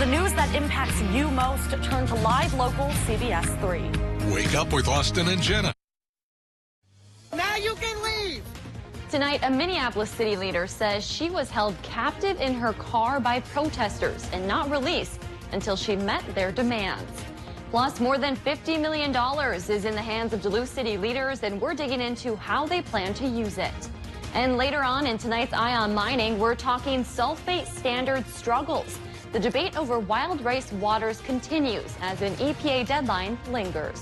news that impacts you most, turn to live local CBS3. Wake up with Austin and Jenna. Now you can leave. Tonight, a Minneapolis city leader says she was held captive in her car by protesters and not released until she met their demands. Plus, more than $50 million is in the hands of Duluth city leaders, and we're digging into how they plan to use it. And later on in tonight's Eye on Mining, we're talking sulfate standard struggles. The debate over wild rice waters continues as an EPA deadline lingers.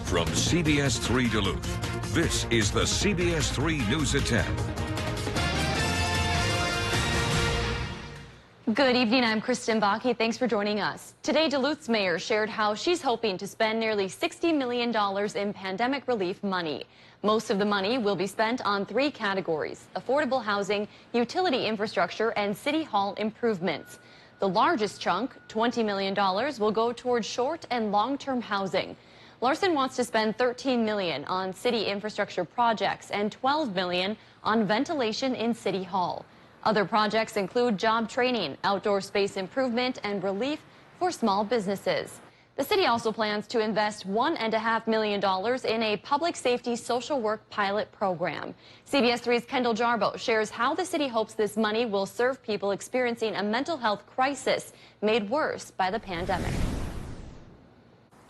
From CBS3 Duluth, this is the CBS3 News at 10. Good evening, I'm Kristen Bakke. Thanks for joining us. Today, Duluth's mayor shared how she's hoping to spend nearly $60 million in pandemic relief money. Most of the money will be spent on three categories: affordable housing, utility infrastructure, and city hall improvements. The largest chunk, $20 million, will go towards short and long-term housing. Larson wants to spend $13 million on city infrastructure projects and $12 million on ventilation in City Hall. Other projects include job training, outdoor space improvement, and relief for small businesses. The city also plans to invest $1.5 million in a public safety social work pilot program. CBS3's Kendall Jarbo shares how the city hopes this money will serve people experiencing a mental health crisis made worse by the pandemic.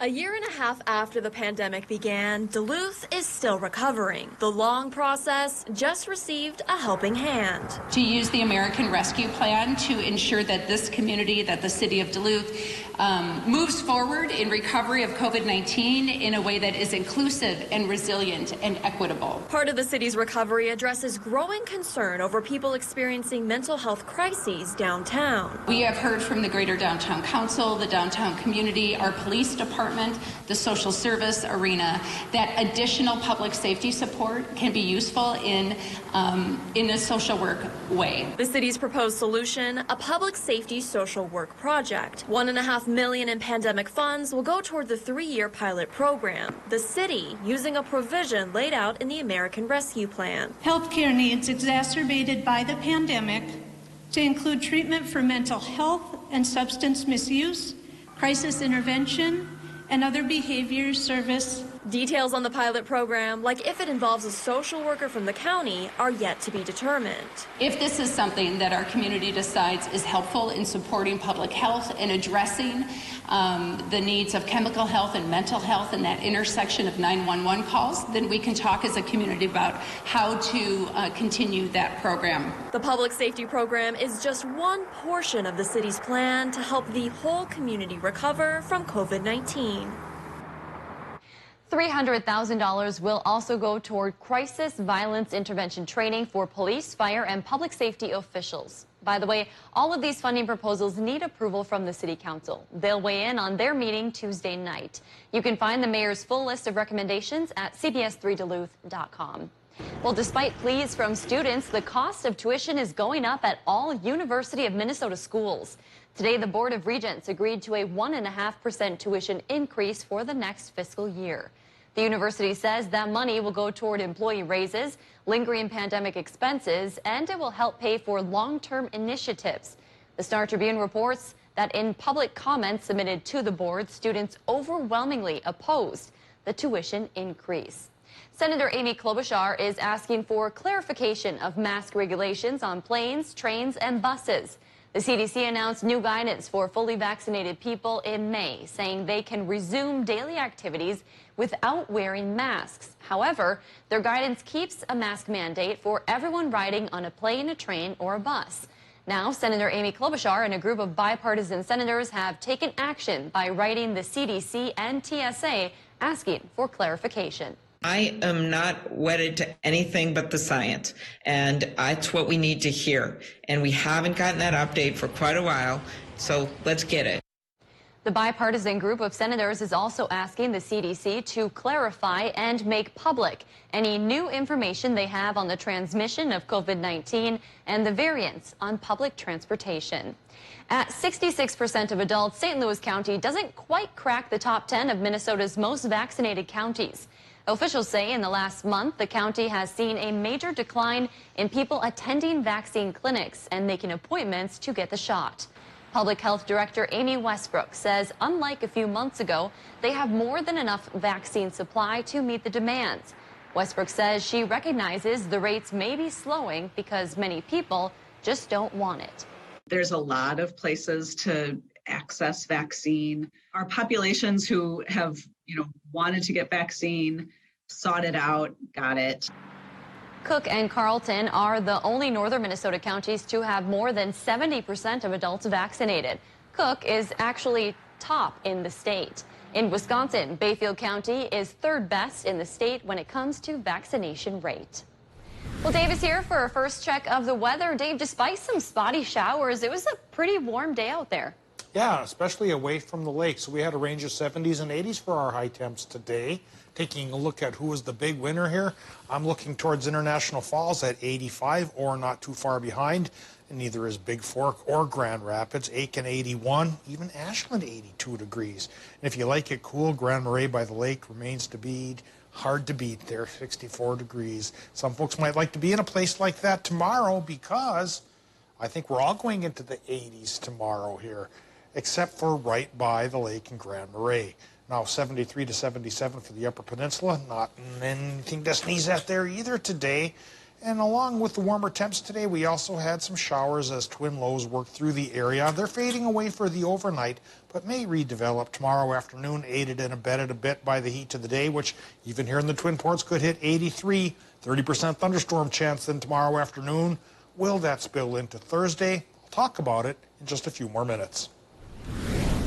A year and a half after the pandemic began, Duluth is still recovering. The long process just received a helping hand. To use the American Rescue Plan to ensure that this community, that the city of Duluth, moves forward in recovery of COVID-19 in a way that is inclusive and resilient and equitable. Part of the city's recovery addresses growing concern over people experiencing mental health crises downtown. We have heard from the Greater Downtown Council, the downtown community, our police department, the social service arena, that additional public safety support can be useful in a social work way. The city's proposed solution, a public safety social work project. $1.5 million in pandemic funds will go toward the 3-year pilot program. The city using a provision laid out in the American Rescue Plan. Healthcare needs exacerbated by the pandemic to include treatment for mental health and substance misuse, crisis intervention, and other behavior service. Details on the pilot program, like if it involves a social worker from the county, are yet to be determined. If this is something that our community decides is helpful in supporting public health and addressing the needs of chemical health and mental health and that intersection of 911 calls, then we can talk as a community about how to continue that program. The public safety program is just one portion of the city's plan to help the whole community recover from COVID-19. $300,000 will also go toward crisis violence intervention training for police, fire, and public safety officials. By the way, all of these funding proposals need approval from the City Council. They'll weigh in on their meeting Tuesday night. You can find the mayor's full list of recommendations at CBS3Duluth.com. Well, despite pleas from students, the cost of tuition is going up at all University of Minnesota schools. Today, the Board of Regents agreed to a 1.5% tuition increase for the next fiscal year. The university says that money will go toward employee raises, lingering pandemic expenses, and it will help pay for long-term initiatives. The Star Tribune reports that in public comments submitted to the board, students overwhelmingly opposed the tuition increase. Senator Amy Klobuchar is asking for clarification of mask regulations on planes, trains, and buses. The CDC announced new guidance for fully vaccinated people in May, saying they can resume daily activities without wearing masks. However, their guidance keeps a mask mandate for everyone riding on a plane, a train, or a bus. Now, Senator Amy Klobuchar and a group of bipartisan senators have taken action by writing the CDC and TSA asking for clarification. I am not wedded to anything but the science, and that's what we need to hear. And we haven't gotten that update for quite a while, so let's get it. The bipartisan group of senators is also asking the CDC to clarify and make public any new information they have on the transmission of COVID-19 and the variants on public transportation. At 66% of adults, St. Louis County doesn't quite crack the top 10 of Minnesota's most vaccinated counties. Officials say in the last month, the county has seen a major decline in people attending vaccine clinics and making appointments to get the shot. Public Health Director Amy Westbrook says unlike a few months ago, they have more than enough vaccine supply to meet the demands. Westbrook says she recognizes the rates may be slowing because many people just don't want it. There's a lot of places to access vaccine. Our populations who have, wanted to get vaccine, sought it out, got it. Cook and Carleton are the only northern Minnesota counties to have more than 70% of adults vaccinated. Cook is actually top in the state. In Wisconsin, Bayfield County is third best in the state when it comes to vaccination rate. Well, Dave is here for a first check of the weather. Dave, despite some spotty showers, it was a pretty warm day out there. Yeah, especially away from the lake. So we had a range of 70s and 80s for our high temps today. Taking a look at who was the big winner here, I'm looking towards International Falls at 85 or not too far behind. And neither is Big Fork or Grand Rapids. Aiken 81, even Ashland 82 degrees. And if you like it cool, Grand Marais by the lake remains to be hard to beat there, 64 degrees. Some folks might like to be in a place like that tomorrow because I think we're all going into the 80s tomorrow here, except for right by the lake in Grand Marais. Now 73 to 77 for the Upper Peninsula. Not anything to sneeze at there either today. And along with the warmer temps today, we also had some showers as twin lows worked through the area. They're fading away for the overnight, but may redevelop tomorrow afternoon, aided and abetted a bit by the heat of the day, which even here in the Twin Ports could hit 83, 30% thunderstorm chance then tomorrow afternoon. Will that spill into Thursday? I'll talk about it in just a few more minutes.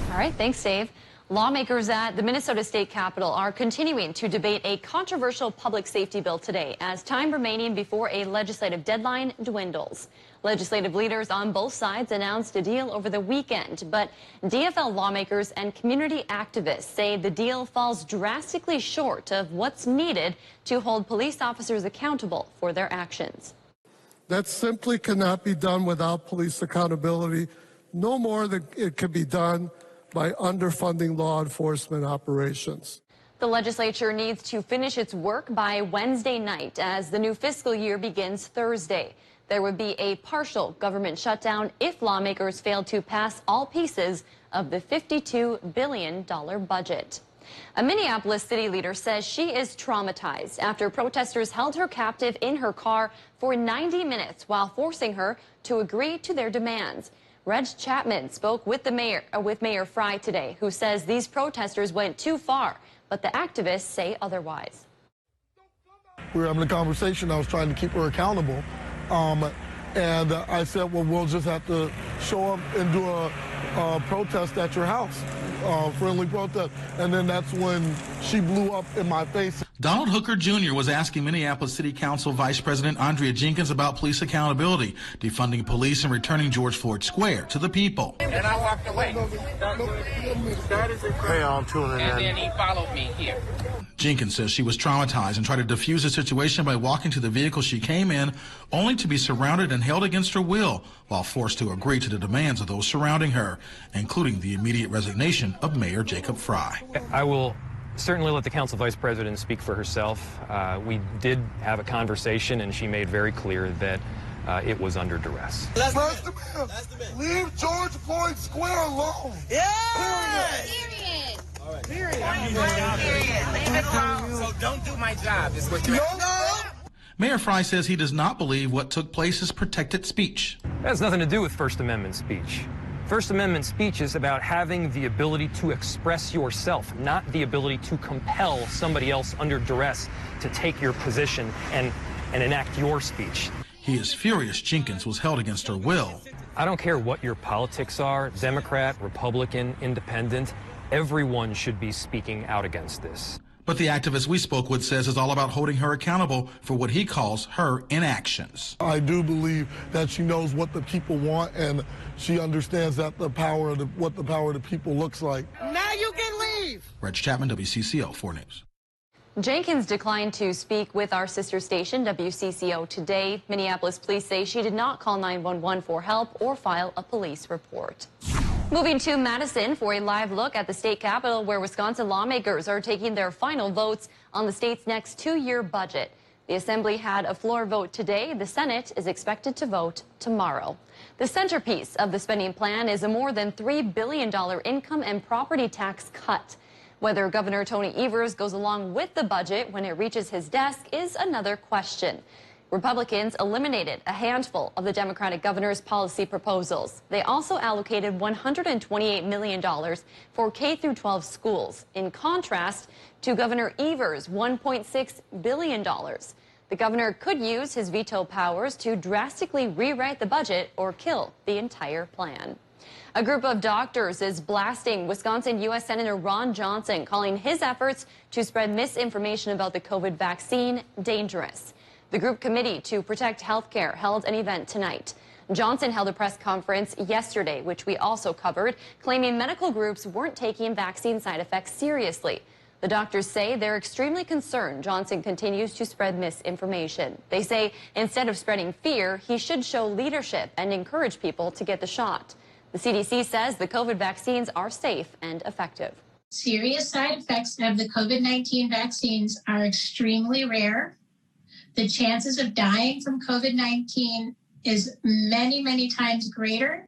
All right, thanks, Dave. Lawmakers at the Minnesota State Capitol are continuing to debate a controversial public safety bill today as time remaining before a legislative deadline dwindles. Legislative leaders on both sides announced a deal over the weekend, but DFL lawmakers and community activists say the deal falls drastically short of what's needed to hold police officers accountable for their actions. That simply cannot be done without police accountability, no more than it can be done by underfunding law enforcement operations. The legislature needs to finish its work by Wednesday night as the new fiscal year begins Thursday. There would be a partial government shutdown if lawmakers fail to pass all pieces of the $52 billion budget. A Minneapolis city leader says she is traumatized after protesters held her captive in her car for 90 minutes while forcing her to agree to their demands. Reg Chapman spoke with Mayor Fry today, who says these protesters went too far, but the activists say otherwise. We were having a conversation. I was trying to keep her accountable. And I said, well, we'll just have to show up and do a protest at your house, friendly protest. And then that's when she blew up in my face. Donald Hooker Jr. was asking Minneapolis City Council Vice President Andrea Jenkins about police accountability, defunding police and returning George Floyd Square to the people. And I walked away. Hey, I'm tuning in. And then he followed me here. Jenkins says she was traumatized and tried to defuse the situation by walking to the vehicle she came in, only to be surrounded and held against her will while forced to agree to the demands of those surrounding her, including the immediate resignation of Mayor Jacob Fry. I will certainly let the council vice president speak for herself. We did have a conversation, and she made very clear that it was under duress. Leave George Floyd Square alone. Yeah! Period. All right. Period. Leave it alone. So don't do my job. Is what you're Mayor Fry says he does not believe what took place is protected speech. That has nothing to do with First Amendment speech. First Amendment speech is about having the ability to express yourself, not the ability to compel somebody else under duress to take your position and enact your speech. He is furious Jenkins was held against her will. I don't care what your politics are, Democrat, Republican, Independent, everyone should be speaking out against this. But the activist we spoke with says it's all about holding her accountable for what he calls her inactions. I do believe that she knows what the people want, and she understands that what the power of the people looks like. Now you can leave. Reg Chapman, WCCO 4 News. Jenkins declined to speak with our sister station, WCCO, today. Minneapolis police say she did not call 911 for help or file a police report. Moving to Madison for a live look at the state capitol, where Wisconsin lawmakers are taking their final votes on the state's next 2-year budget. The Assembly had a floor vote today. The Senate is expected to vote tomorrow. The centerpiece of the spending plan is a more than $3 billion income and property tax cut. Whether Governor Tony Evers goes along with the budget when it reaches his desk is another question. Republicans eliminated a handful of the Democratic governor's policy proposals. They also allocated $128 million for K-12 schools, in contrast to Governor Evers' $1.6 billion. The governor could use his veto powers to drastically rewrite the budget or kill the entire plan. A group of doctors is blasting Wisconsin U.S. Senator Ron Johnson, calling his efforts to spread misinformation about the COVID vaccine dangerous. The Group Committee to Protect Healthcare held an event tonight. Johnson held a press conference yesterday, which we also covered, claiming medical groups weren't taking vaccine side effects seriously. The doctors say they're extremely concerned Johnson continues to spread misinformation. They say instead of spreading fear, he should show leadership and encourage people to get the shot. The CDC says the COVID vaccines are safe and effective. Serious side effects of the COVID-19 vaccines are extremely rare. The chances of dying from COVID-19 is many, many times greater.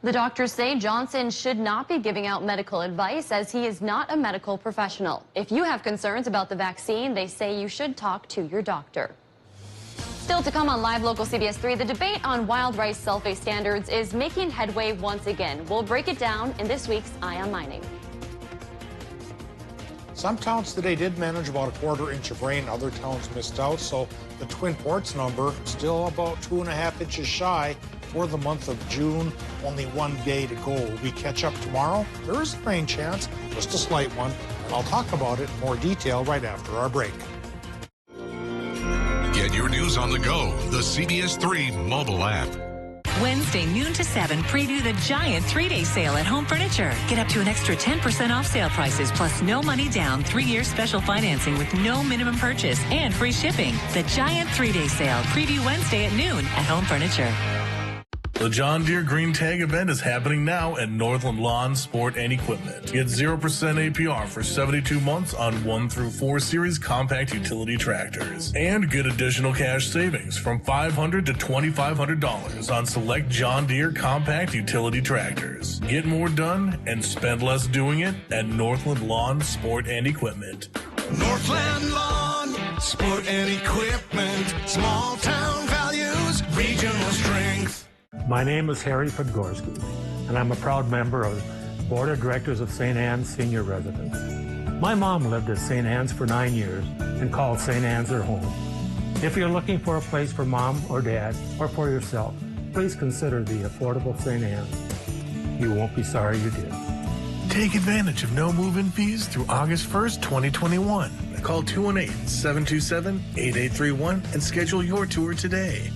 The doctors say Johnson should not be giving out medical advice as he is not a medical professional. If you have concerns about the vaccine, they say you should talk to your doctor. Still to come on Live Local CBS 3, the debate on wild rice sulfate standards is making headway once again. We'll break it down in this week's Eye on Mining. Some towns today did manage about a quarter inch of rain. Other towns missed out, so the Twin Ports number still about 2.5 inches shy for the month of June. Only one day to go. Will we catch up tomorrow? There is a rain chance, just a slight one, and I'll talk about it in more detail right after our break. Get your news on the go, the CBS 3 mobile app. Wednesday, noon to 7, preview the giant 3-day sale at Home Furniture. Get up to an extra 10% off sale prices, plus no money down, 3-year special financing with no minimum purchase and free shipping. The giant 3-day sale, preview Wednesday at noon at Home Furniture. The John Deere Green Tag event is happening now at Northland Lawn, Sport, and Equipment. Get 0% APR for 72 months on 1 through 4 series compact utility tractors. And get additional cash savings from $500 to $2,500 on select John Deere compact utility tractors. Get more done and spend less doing it at Northland Lawn, Sport, and Equipment. Northland Lawn, Sport and Equipment. Small town values, regional strength. My name is Harry Podgorski, and I'm a proud member of the Board of Directors of St. Anne's Senior Residence. My mom lived at St. Anne's for 9 years and called St. Anne's her home. If you're looking for a place for mom or dad or for yourself, please consider the affordable St. Anne's. You won't be sorry you did. Take advantage of no move-in fees through August 1st, 2021. Call 218-727-8831 and schedule your tour today.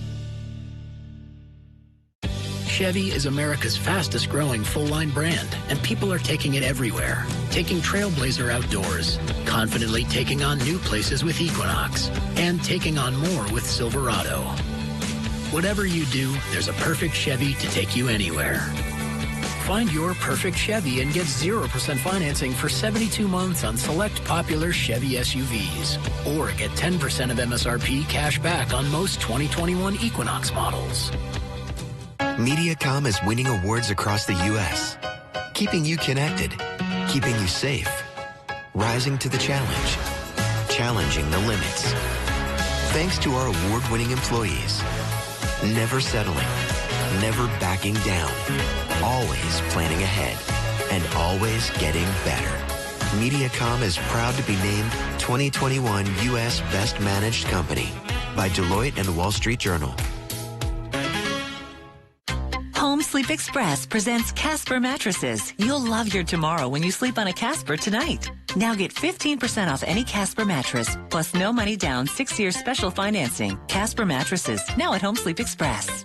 Chevy is America's fastest growing full-line brand, and people are taking it everywhere. Taking Trailblazer outdoors, confidently taking on new places with Equinox, and taking on more with Silverado. Whatever you do, there's a perfect Chevy to take you anywhere. Find your perfect Chevy and get 0% financing for 72 months on select popular Chevy SUVs. Or get 10% of MSRP cash back on most 2021 Equinox models. MediaCom is winning awards across the U.S., keeping you connected, keeping you safe, rising to the challenge, challenging the limits. Thanks to our award-winning employees, never settling, never backing down, always planning ahead, and always getting better. MediaCom is proud to be named 2021 U.S. Best Managed Company by Deloitte and the Wall Street Journal. Home Sleep Express presents Casper mattresses. You'll love your tomorrow when you sleep on a Casper tonight. Now get 15% off any Casper mattress, plus no money down, 6-year special financing. Casper mattresses, now at Home Sleep Express.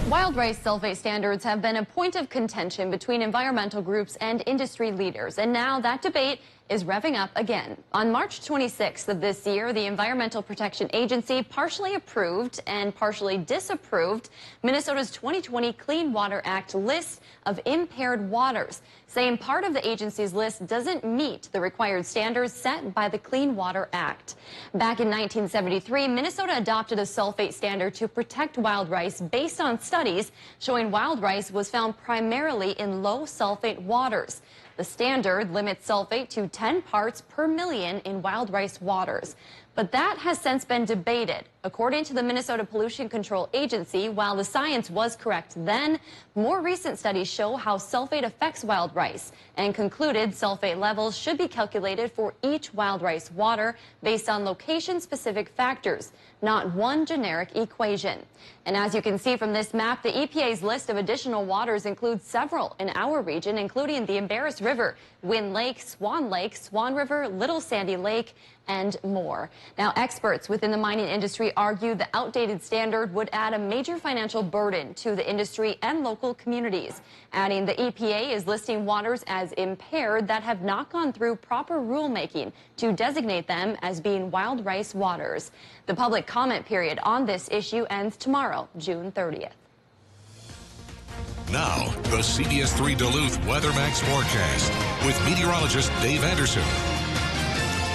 Wild rice sulfate standards have been a point of contention between environmental groups and industry leaders, and now that debate is revving up again. On March 26th of this year, the Environmental Protection Agency partially approved and partially disapproved Minnesota's 2020 Clean Water Act list of impaired waters, saying part of the agency's list doesn't meet the required standards set by the Clean Water Act. Back in 1973, Minnesota adopted a sulfate standard to protect wild rice based on studies showing wild rice was found primarily in low sulfate waters. The standard limits sulfate to 10 parts per million in wild rice waters. But that has since been debated. According to the Minnesota Pollution Control Agency, while the science was correct then, more recent studies show how sulfate affects wild rice and concluded sulfate levels should be calculated for each wild rice water based on location-specific factors, not one generic equation. And as you can see from this map, the EPA's list of additional waters includes several in our region, including the Embarrass River, Wind Lake, Swan River, Little Sandy Lake, and more. Now, experts within the mining industry argue the outdated standard would add a major financial burden to the industry and local communities, adding the EPA is listing waters as impaired that have not gone through proper rulemaking to designate them as being wild rice waters. The public comment period on this issue ends tomorrow, June 30th. Now, the CBS3 Duluth Weather Max forecast with meteorologist Dave Anderson.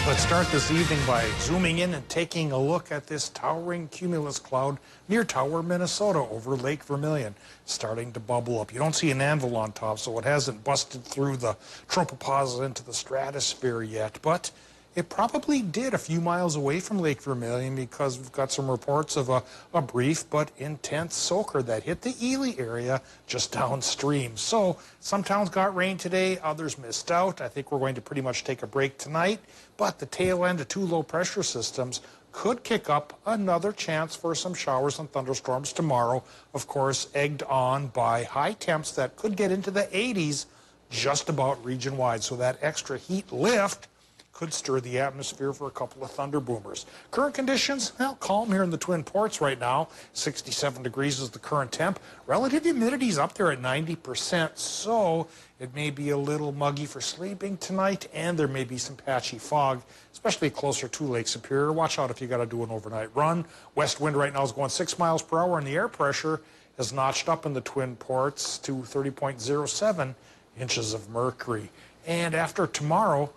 Let's start this evening by zooming in and taking a look at this towering cumulus cloud near Tower, Minnesota, over Lake Vermilion, starting to bubble up. You don't see an anvil on top, so it hasn't busted through the tropopause into the stratosphere yet, but it probably did a few miles away from Lake Vermilion because we've got some reports of a brief but intense soaker that hit the Ely area just downstream. So some towns got rain today, others missed out. I think we're going to pretty much take a break tonight, but the tail end of two low pressure systems could kick up another chance for some showers and thunderstorms tomorrow, of course, egged on by high temps that could get into the 80s just about region-wide. So that extra heat lift could stir the atmosphere for a couple of thunder boomers. Current conditions, well, calm here in the Twin Ports right now. 67 degrees is the current temp. Relative humidity is up there at 90%, so it may be a little muggy for sleeping tonight, and there may be some patchy fog, especially closer to Lake Superior. Watch out if you got to do an overnight run. West wind right now is going 6 miles per hour, and the air pressure has notched up in the Twin Ports to 30.07 inches of mercury. And after tomorrow,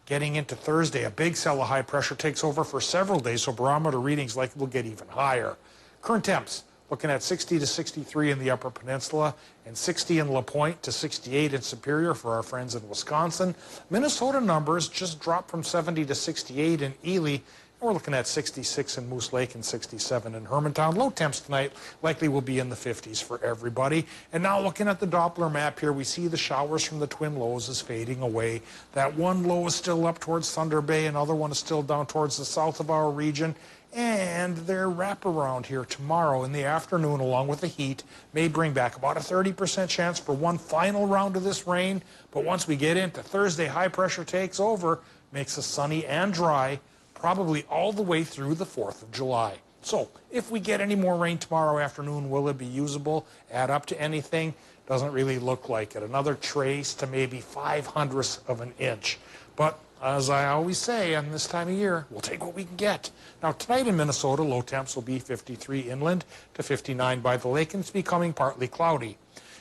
getting into Thursday, a big cell of high pressure takes over for several days, so barometer readings likely will get even higher. Current temps looking at 60 to 63 in the Upper Peninsula and 60 in La Pointe to 68 in Superior for our friends in Wisconsin. Minnesota numbers just dropped from 70 to 68 in Ely. We're looking at 66 in Moose Lake and 67 in Hermantown. Low temps tonight likely will be in the 50s for everybody. And now looking at the Doppler map here, we see the showers from the twin lows is fading away. That one low is still up towards Thunder Bay. Another one is still down towards the south of our region. And their wraparound here tomorrow in the afternoon, along with the heat, may bring back about a 30% chance for one final round of this rain. But once we get into Thursday, high pressure takes over, makes us sunny and dry, probably all the way through the 4th of July. So if we get any more rain tomorrow afternoon, will it be usable? Add up to anything? Doesn't really look like it. Another trace to maybe 0.05 of an inch. But as I always say, on this time of year, we'll take what we can get. Now tonight in Minnesota, low temps will be 53 inland to 59 by the lake, and it's becoming partly cloudy.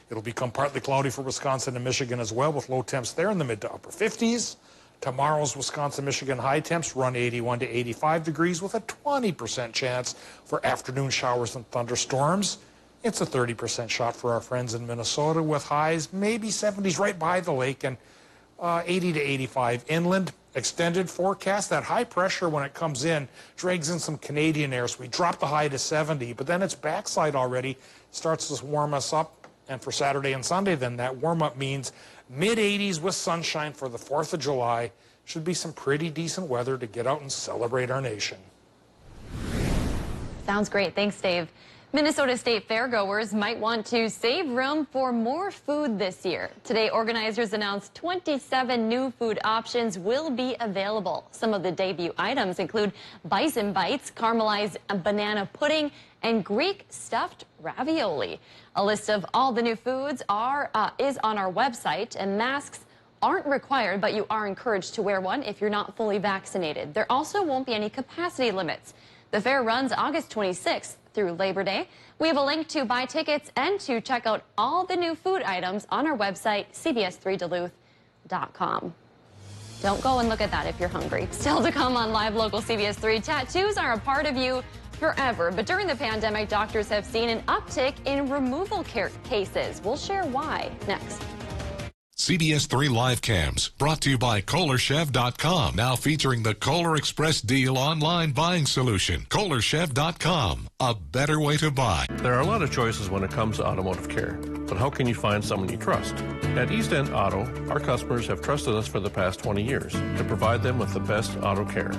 It'll become partly cloudy for Wisconsin and Michigan as well, with low temps there in the mid to upper 50s. Tomorrow's Wisconsin-Michigan high temps run 81 to 85 degrees with a 20% chance for afternoon showers and thunderstorms. It's a 30% shot for our friends in Minnesota with highs maybe 70s right by the lake and 80 to 85 inland. Extended forecast, that high pressure when it comes in drags in some Canadian air, so we drop the high to 70, but then its backside already starts to warm us up. And for Saturday and Sunday, then that warm-up means mid-80s with sunshine for the 4th of July. Should be some pretty decent weather to get out and celebrate our nation. Sounds great. Thanks, Dave. Minnesota State Fairgoers might want to save room for more food this year. Today, organizers announced 27 new food options will be available. Some of the debut items include bison bites, caramelized banana pudding, and Greek stuffed ravioli. A list of all the new foods is on our website, and masks aren't required, but you are encouraged to wear one if you're not fully vaccinated. There also won't be any capacity limits. The fair runs August 26th through Labor Day. We have a link to buy tickets and to check out all the new food items on our website, CBS3Duluth.com. Don't go and look at that if you're hungry. Still to come on Live Local CBS 3, tattoos are a part of you forever. But during the pandemic, doctors have seen an uptick in removal cases. We'll share why next. CBS 3 Live Cams, brought to you by KohlerChef.com, now featuring the Kohler Express Deal online buying solution. KohlerChef.com, a better way to buy. There are a lot of choices when it comes to automotive care, but how can you find someone you trust? At East End Auto, our customers have trusted us for the past 20 years to provide them with the best auto care.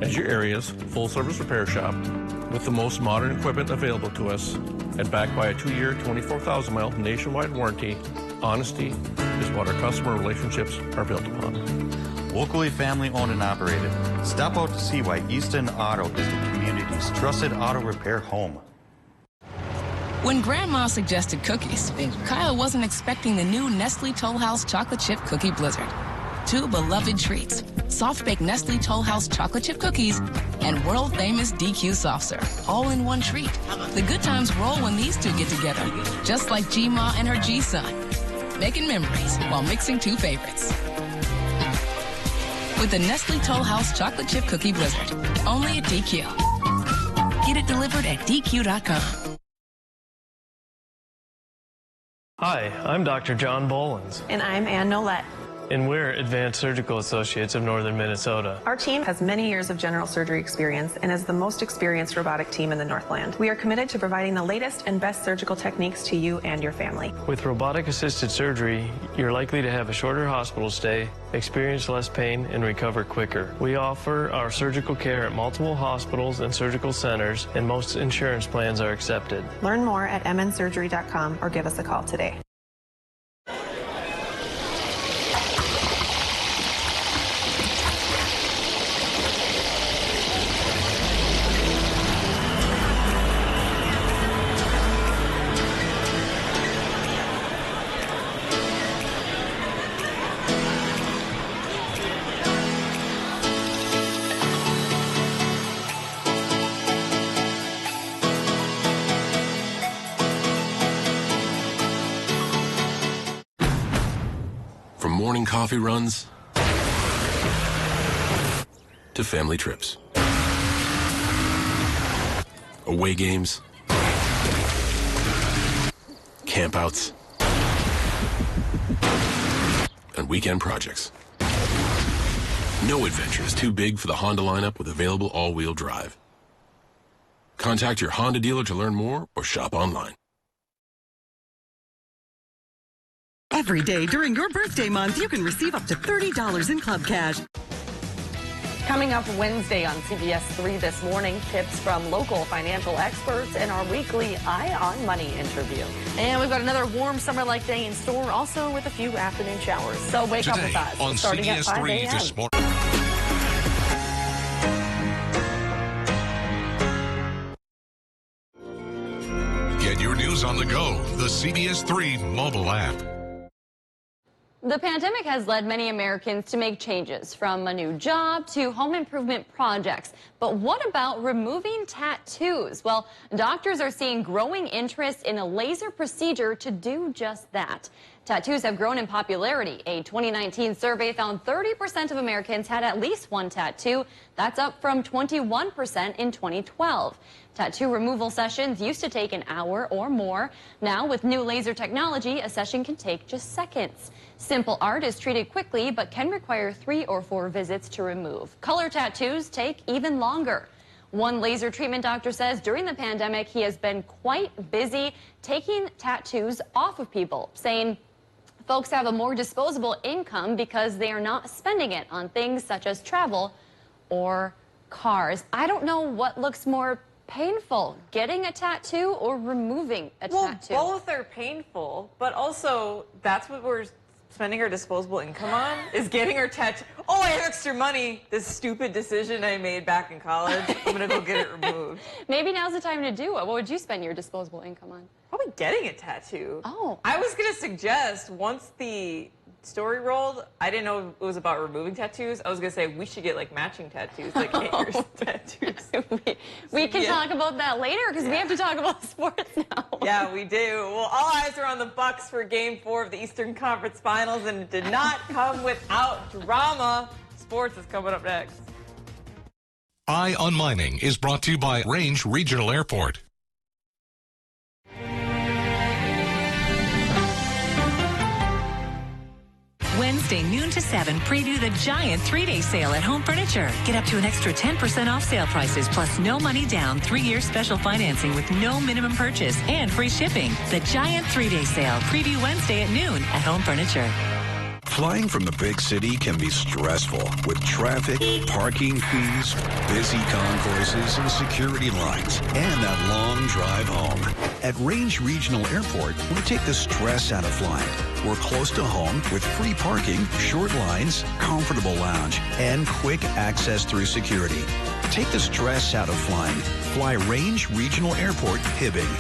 As your area's full-service repair shop, with the most modern equipment available to us, and backed by a 2-year, 24,000-mile nationwide warranty, honesty is what our customer relationships are built upon. Locally family owned and operated. Stop out to see why East End Auto is the community's trusted auto repair home. When Grandma suggested cookies, Kyle wasn't expecting the new Nestle Toll House Chocolate Chip Cookie Blizzard. 2 beloved treats, soft-baked Nestle Toll House chocolate chip cookies and world-famous DQ soft serve, all in one treat. The good times roll when these two get together, just like G-Ma and her G-Son, making memories while mixing 2 favorites. With the Nestle Toll House Chocolate Chip Cookie Blizzard, only at DQ. Get it delivered at DQ.com. Hi, I'm Dr. John Bolins. And I'm Ann Nolette. And we're Advanced Surgical Associates of Northern Minnesota. Our team has many years of general surgery experience and is the most experienced robotic team in the Northland. We are committed to providing the latest and best surgical techniques to you and your family. With robotic-assisted surgery, you're likely to have a shorter hospital stay, experience less pain, and recover quicker. We offer our surgical care at multiple hospitals and surgical centers, and most insurance plans are accepted. Learn more at mnsurgery.com or give us a call today. Morning coffee runs to family trips, away games, campouts, and weekend projects. No adventure is too big for the Honda lineup with available all-wheel drive. Contact your Honda dealer to learn more or shop online. Every day during your birthday month, you can receive up to $30 in club cash. Coming up Wednesday on CBS 3 this morning, tips from local financial experts in our weekly Eye on Money interview. And we've got another warm summer-like day in store, also with a few afternoon showers. So wake up with us. On starting CBS at 5 3 a.m. this morning. Get your news on the go. The CBS 3 mobile app. The pandemic has led many Americans to make changes, from a new job to home improvement projects. But what about removing tattoos? Well, doctors are seeing growing interest in a laser procedure to do just that. Tattoos have grown in popularity. A 2019 survey found 30% of Americans had at least one tattoo. That's up from 21% in 2012. Tattoo removal sessions used to take an hour or more. Now, with new laser technology, a session can take just seconds. Simple art is treated quickly, but can require 3 or 4 visits to remove. Color tattoos take even longer. One laser treatment doctor says during the pandemic, he has been quite busy taking tattoos off of people, saying folks have a more disposable income because they are not spending it on things such as travel or cars. I don't know what looks more painful, getting a tattoo or removing a tattoo. Well, both are painful, but also that's what we're spending our disposable income on, is getting our tattoo. Oh, I have extra money. This stupid decision I made back in college, I'm gonna go get it removed. Maybe now's the time to do it. What would you spend your disposable income on? Probably getting a tattoo. Oh. I was gonna suggest once the story rolled, I didn't know it was about removing tattoos. I was going to say we should get like matching tattoos, like get your tattoos. We can talk about that later because we have to talk about sports now. Yeah, we do. Well, all eyes are on the Bucks for Game 4 of the Eastern Conference Finals, and it did not come without drama. Sports is coming up next. Eye on Mining is brought to you by Range Regional Airport. Wednesday, noon to 7, preview the giant 3-day sale at Home Furniture. Get up to an extra 10% off sale prices, plus no money down, 3-year special financing with no minimum purchase and free shipping. The giant 3-day sale, preview Wednesday at noon at Home Furniture. Flying from the big city can be stressful with traffic, parking fees, busy concourses, and security lines, and that long drive home. At Range Regional Airport, we take the stress out of flying. We're close to home with free parking, short lines, comfortable lounge, and quick access through security. Take the stress out of flying. Fly Range Regional Airport, Hibbing.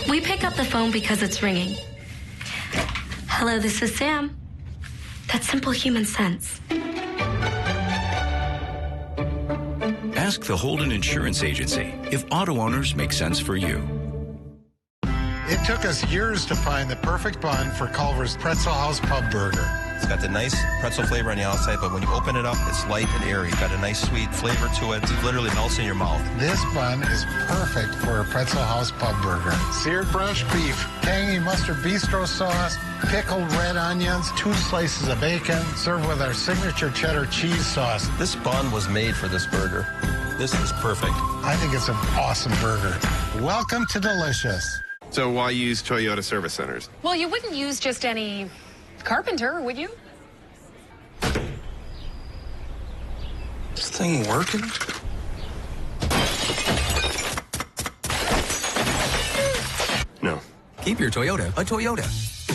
We pick up the phone because it's ringing. Hello, this is Sam. That's simple human sense. Ask the Holden Insurance Agency if auto owners make sense for you. It took us years to find the perfect bun for Culver's Pretzel House Pub Burger. It's got the nice pretzel flavor on the outside, but when you open it up, it's light and airy. It's got a nice sweet flavor to it. It literally melts in your mouth. This bun is perfect for a Pretzel House Pub Burger. Seared fresh beef, tangy mustard bistro sauce, pickled red onions, 2 slices of bacon, served with our signature cheddar cheese sauce. This bun was made for this burger. This is perfect. I think it's an awesome burger. Welcome to Delicious. So why use Toyota service centers? Well, you wouldn't use just any carpenter, would you? This thing working? No. Keep your Toyota a Toyota.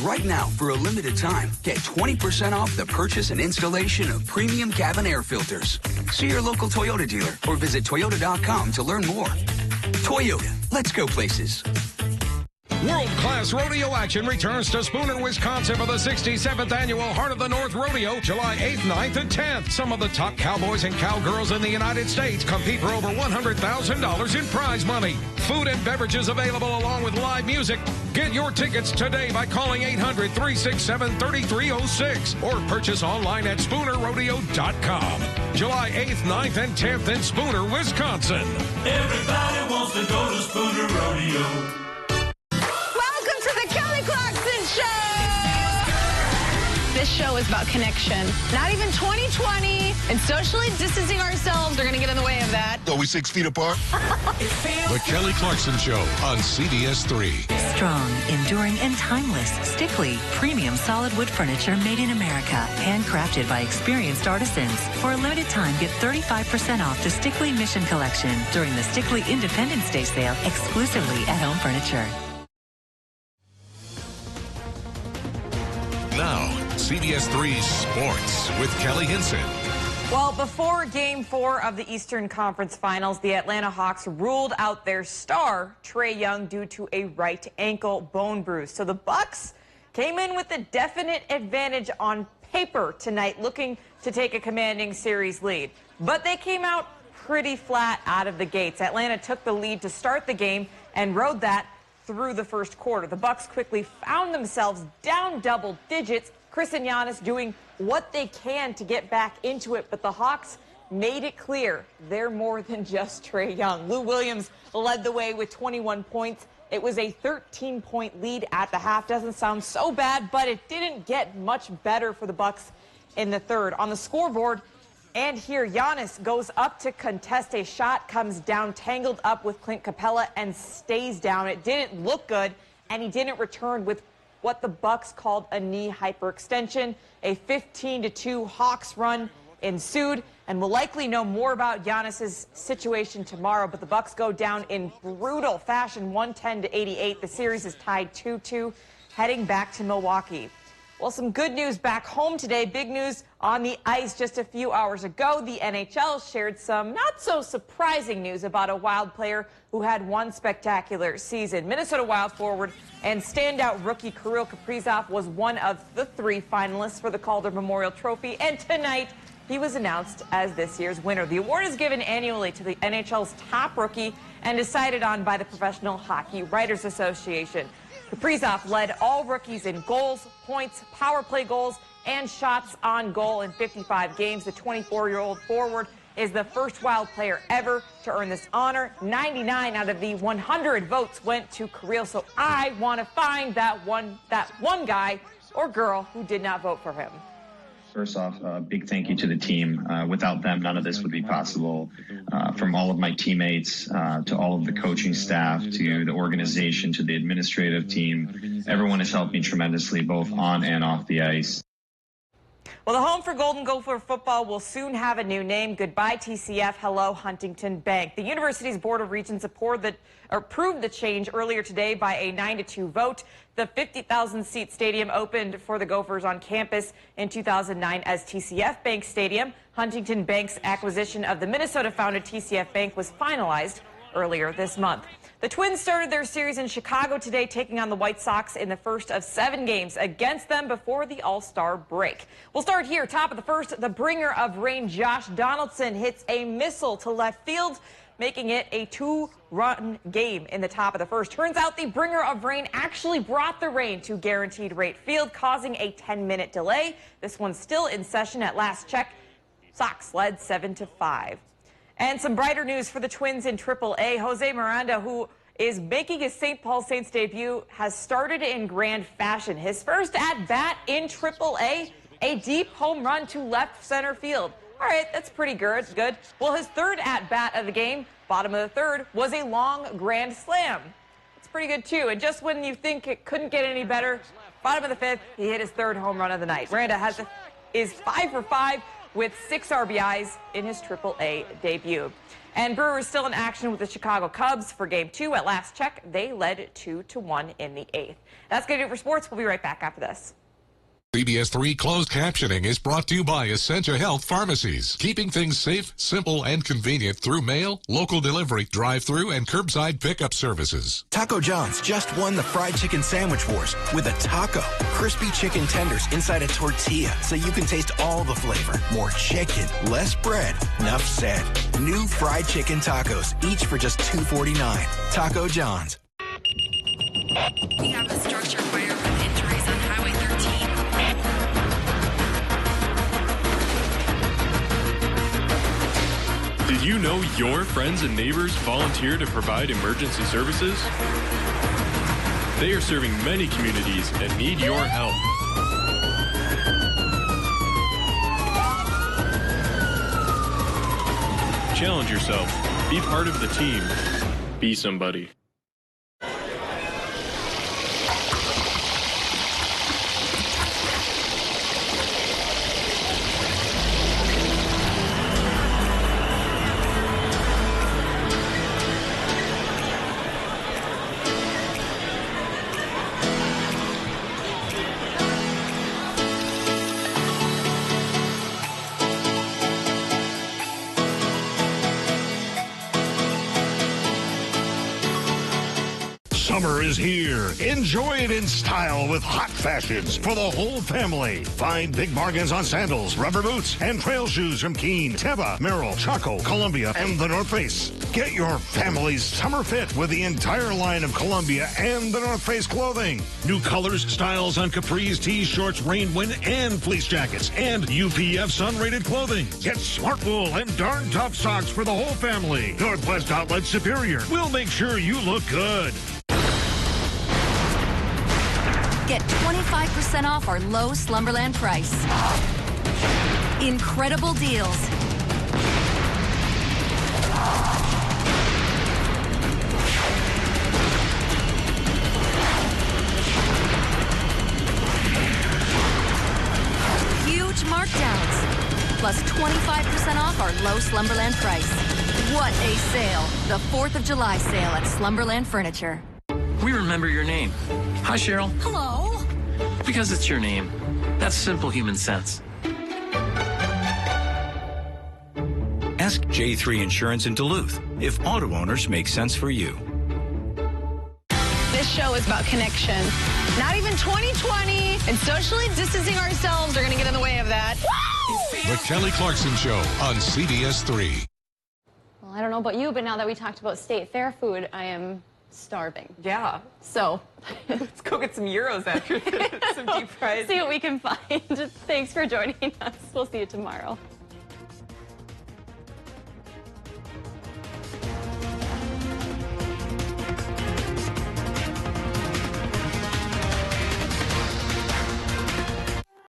Right now, for a limited time, get 20% off the purchase and installation of premium cabin air filters. See your local Toyota dealer or visit Toyota.com to learn more. Toyota, let's go places. World-class rodeo action returns to Spooner, Wisconsin for the 67th annual Heart of the North Rodeo, July 8th, 9th, and 10th. Some of the top cowboys and cowgirls in the United States compete for over $100,000 in prize money. Food and beverages available along with live music. Get your tickets today by calling 800-367-3306 or purchase online at SpoonerRodeo.com. July 8th, 9th, and 10th in Spooner, Wisconsin. Everybody wants to go to Spooner Rodeo. This show is about connection. Not even 2020 and socially distancing ourselves are going to get in the way of that. Are we 6 feet apart? The Kelly Clarkson Show on CBS3. Strong, enduring, and timeless. Stickley, premium solid wood furniture made in America. Handcrafted by experienced artisans. For a limited time, get 35% off the Stickley Mission Collection during the Stickley Independence Day sale exclusively at Home Furniture. Now, CBS3 Sports with Kelly Hinson. Well, before Game 4 of the Eastern Conference Finals, the Atlanta Hawks ruled out their star, Trae Young, due to a right ankle bone bruise. So the Bucks came in with a definite advantage on paper tonight, looking to take a commanding series lead. But they came out pretty flat out of the gates. Atlanta took the lead to start the game and rode that through the first quarter. The Bucks quickly found themselves down double digits. Chris and Giannis doing what they can to get back into it, but the Hawks made it clear they're more than just Trae Young. Lou Williams led the way with 21 points. It was a 13-point lead at the half. Doesn't sound so bad, but it didn't get much better for the Bucks in the third. On the scoreboard, and here, Giannis goes up to contest a shot, comes down, tangled up with Clint Capella, and stays down. It didn't look good, and he didn't return with what the Bucks called a knee hyperextension. A 15-2 Hawks run ensued, and we'll likely know more about Giannis's situation tomorrow, but the Bucks go down in brutal fashion, 110-88. The series is tied 2-2, heading back to Milwaukee. Well, some good news back home today. Big news on the ice just a few hours ago. The NHL shared some not so surprising news about a Wild player who had one spectacular season. Minnesota Wild forward and standout rookie Kirill Kaprizov was one of the 3 finalists for the Calder Memorial Trophy, and tonight he was announced as this year's winner. The award is given annually to the NHL's top rookie and decided on by the Professional Hockey Writers Association. Kaprizov led all rookies in goals, points, power play goals, and shots on goal in 55 games. The 24-year-old forward is the first Wild player ever to earn this honor. 99 out of the 100 votes went to Kirill, so I want to find that one guy or girl who did not vote for him. First off, a big thank you to the team. Without them, none of this would be possible. From all of my teammates, to all of the coaching staff, to the organization, to the administrative team, everyone has helped me tremendously, both on and off the ice. Well, the home for Golden Gopher football will soon have a new name. Goodbye, TCF. Hello, Huntington Bank. The university's Board of Regents approved the change earlier today by a 9-2 vote. The 50,000-seat stadium opened for the Gophers on campus in 2009 as TCF Bank Stadium. Huntington Bank's acquisition of the Minnesota-founded TCF Bank was finalized earlier this month. The Twins started their series in Chicago today, taking on the White Sox in the first of 7 games against them before the All-Star break. We'll start here, top of the first. The bringer of rain, Josh Donaldson, hits a missile to left field, making it a 2-run game in the top of the first. Turns out the bringer of rain actually brought the rain to Guaranteed Rate Field, causing a 10-minute delay. This one's still in session at last check. Sox led 7-5. And some brighter news for the Twins in AAA. Jose Miranda, who is making his St. Paul Saints debut, has started in grand fashion. His first at-bat in AAA, a deep home run to left center field. All right, that's pretty good. Well, his third at-bat of the game, bottom of the third, was a long grand slam. It's pretty good, too. And just when you think it couldn't get any better, bottom of the 5th, he hit his third home run of the night. Miranda is 5 for 5 with 6 RBIs in his AAA debut. And Brewers still in action with the Chicago Cubs for Game 2. At last check, they led 2-1 in the 8th. That's going to do it for sports. We'll be right back after this. CBS3 closed captioning is brought to you by Essentia Health Pharmacies, keeping things safe, simple, and convenient through mail, local delivery, drive-through, and curbside pickup services. Taco John's just won the fried chicken sandwich wars with a taco. Crispy chicken tenders inside a tortilla so you can taste all the flavor. More chicken, less bread. Enough said. New fried chicken tacos, each for just $2.49. Taco John's. We have a structure fire with injuries on Highway 13. Did you know your friends and neighbors volunteer to provide emergency services? They are serving many communities and need your help. Challenge yourself. Be part of the team. Be somebody. Summer is here. Enjoy it in style with hot fashions for the whole family. Find big bargains on sandals, rubber boots, and trail shoes from Keen, Teva, Merrell, Chaco, Columbia, and the North Face. Get your family's summer fit with the entire line of Columbia and the North Face clothing. New colors, styles on capris, tees, shorts, rainwind, and fleece jackets, and UPF sun-rated clothing. Get smart wool and darn tough socks for the whole family. Northwest Outlet Superior. We'll make sure you look good. Get 25% off our low Slumberland price. Incredible deals. Huge markdowns. Plus 25% off our low Slumberland price. What a sale. The 4th of July sale at Slumberland Furniture. We remember your name. Hi, Cheryl. Hello. Because it's your name. That's simple human sense. Ask J3 Insurance in Duluth if auto owners make sense for you. This show is about connection. Not even 2020 and socially distancing ourselves are going to get in the way of that. The Kelly Clarkson Show on CBS3. Well, I don't know about you, but now that we talked about state fair food, I am starving. Yeah. So let's go get some gyros after this, some deep fries. See what we can find. Thanks for joining us. We'll see you tomorrow.